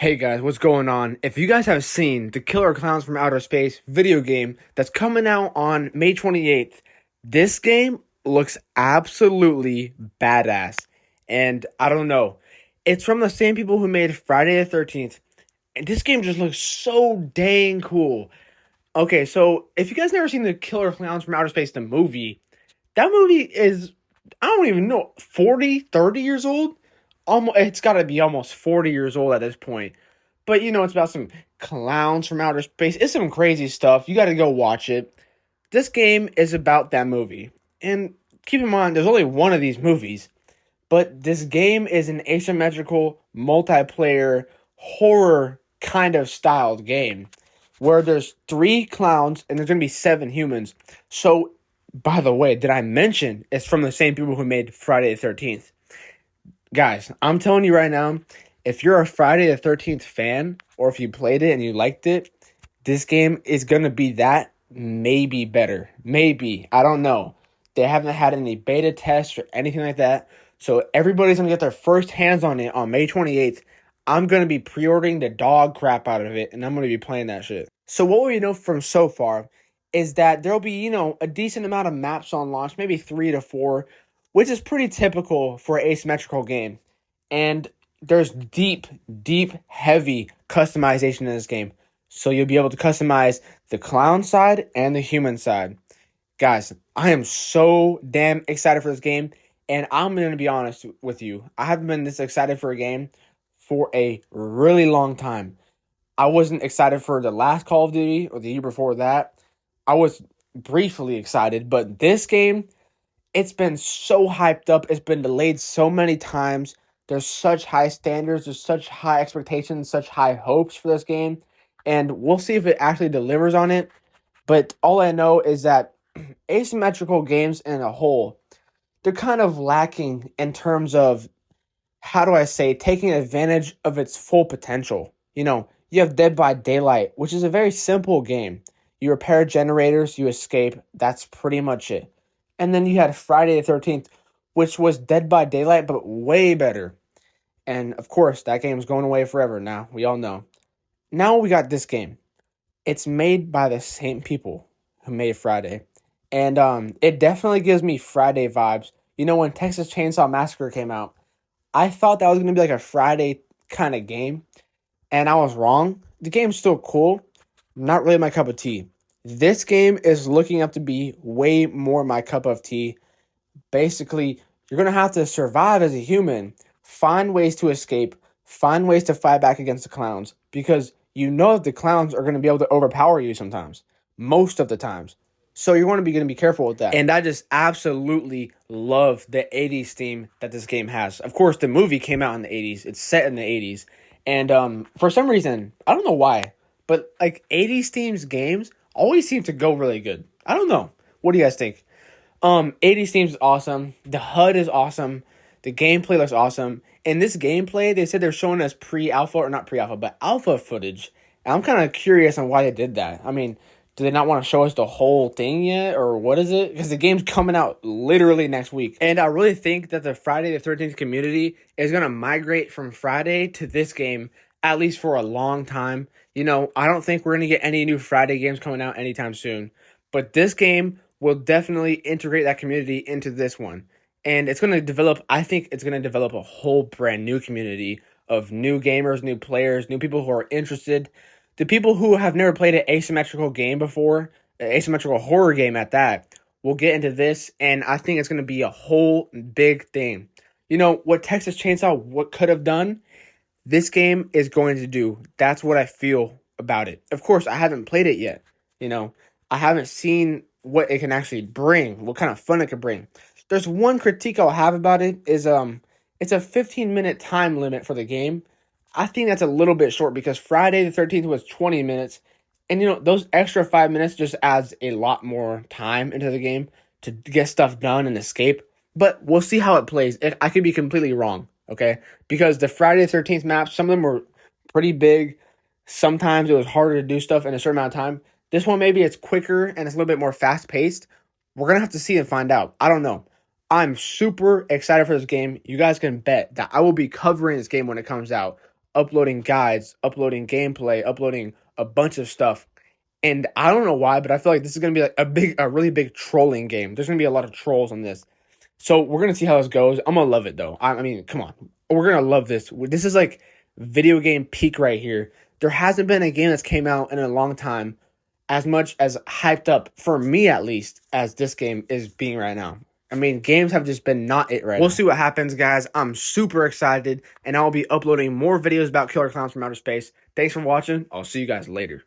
Hey guys, what's going on? If you guys have seen the Killer Clowns from Outer Space video game that's coming out on May 28th, this game looks absolutely badass. And I don't know, it's from the same people who made Friday the 13th, and this game just looks so dang cool. Okay, so if you guys never seen the Killer Clowns from Outer Space, the movie, that movie is, I don't even know, 40, 30 years old? Almost, it's got to be almost 40 years old at this point. But it's about some clowns from outer space. It's some crazy stuff. You got to go watch it. This game is about that movie. And keep in mind, there's only one of these movies. But this game is an asymmetrical, multiplayer, horror kind of styled game where there's 3 clowns and there's going to be 7 humans. So, by the way, did I mention it's from the same people who made Friday the 13th? Guys, I'm telling you right now, if you're a Friday the 13th fan, or if you played it and you liked it, this game is going to be that, maybe better. Maybe. I don't know. They haven't had any beta tests or anything like that. So everybody's going to get their first hands on it on May 28th. I'm going to be pre-ordering the dog crap out of it, and I'm going to be playing that shit. So what we know from so far is that there'll be, a decent amount of maps on launch, maybe 3 to 4, which is pretty typical for an asymmetrical game. And there's deep, heavy customization in this game. So you'll be able to customize the clown side and the human side. Guys, I am so damn excited for this game. And I'm going to be honest with you. I haven't been this excited for a game for a really long time. I wasn't excited for the last Call of Duty or the year before that. I was briefly excited. But this game, it's been so hyped up. It's been delayed so many times. There's such high standards. There's such high expectations, such high hopes for this game. And we'll see if it actually delivers on it. But all I know is that asymmetrical games in a whole, they're kind of lacking in terms of, how do I say, taking advantage of its full potential. You have Dead by Daylight, which is a very simple game. You repair generators, you escape. That's pretty much it. And then you had Friday the 13th, which was Dead by Daylight, but way better. And, of course, that game's going away forever now. We all know. Now we got this game. It's made by the same people who made Friday. And it definitely gives me Friday vibes. When Texas Chainsaw Massacre came out, I thought that was going to be like a Friday kind of game. And I was wrong. The game's still cool. Not really my cup of tea. This game is looking up to be way more my cup of tea. Basically, you're going to have to survive as a human, find ways to escape, find ways to fight back against the clowns, because you know that the clowns are going to be able to overpower you sometimes, most of the times. So you're going to be careful with that. And I just absolutely love the 80s theme that this game has. Of course, the movie came out in the 80s. It's set in the 80s. And for some reason, I don't know why, but like 80s themes games always seem to go really good. I don't know. What do you guys think? 80s themes is awesome. The HUD is awesome. The gameplay looks awesome. In this gameplay, they said they're showing us pre-alpha, or not pre-alpha, but alpha footage. And I'm kind of curious on why they did that. I mean, do they not want to show us the whole thing yet, or what is it? Because the game's coming out literally next week. And I really think that the Friday the 13th community is going to migrate from Friday to this game, at least for a long time. I don't think we're going to get any new Friday games coming out anytime soon. But this game will definitely integrate that community into this one. And it's going to develop, I think it's going to develop a whole brand new community of new gamers, new players, new people who are interested. The people who have never played an asymmetrical game before, an asymmetrical horror game at that, will get into this. And I think it's going to be a whole big thing. What Texas Chainsaw could have done, this game is going to do. That's what I feel about it. Of course, I haven't played it yet. I haven't seen what it can actually bring, what kind of fun it could bring. There's one critique I'll have about it is it's a 15-minute time limit for the game. I think that's a little bit short because Friday the 13th was 20 minutes. And, those extra 5 minutes just adds a lot more time into the game to get stuff done and escape. But we'll see how it plays. I could be completely wrong, okay? Because the Friday the 13th maps, some of them were pretty big. Sometimes it was harder to do stuff in a certain amount of time. This one, maybe it's quicker and it's a little bit more fast-paced. We're going to have to see and find out. I don't know. I'm super excited for this game. You guys can bet that I will be covering this game when it comes out uploading guides, uploading gameplay, uploading a bunch of stuff. And I don't know why, but I feel like this is gonna be like a really big trolling game. There's gonna be a lot of trolls on this. So we're gonna see how this goes. I'm gonna love it though. I mean, come on. We're gonna love this. This is like video game peak right here. There hasn't been a game that's came out in a long time as much as hyped up, for me at least, as this game is being right now. I mean, games have just been not it right now. We'll see what happens, guys. I'm super excited, and I'll be uploading more videos about Killer Klowns from Outer Space. Thanks for watching. I'll see you guys later.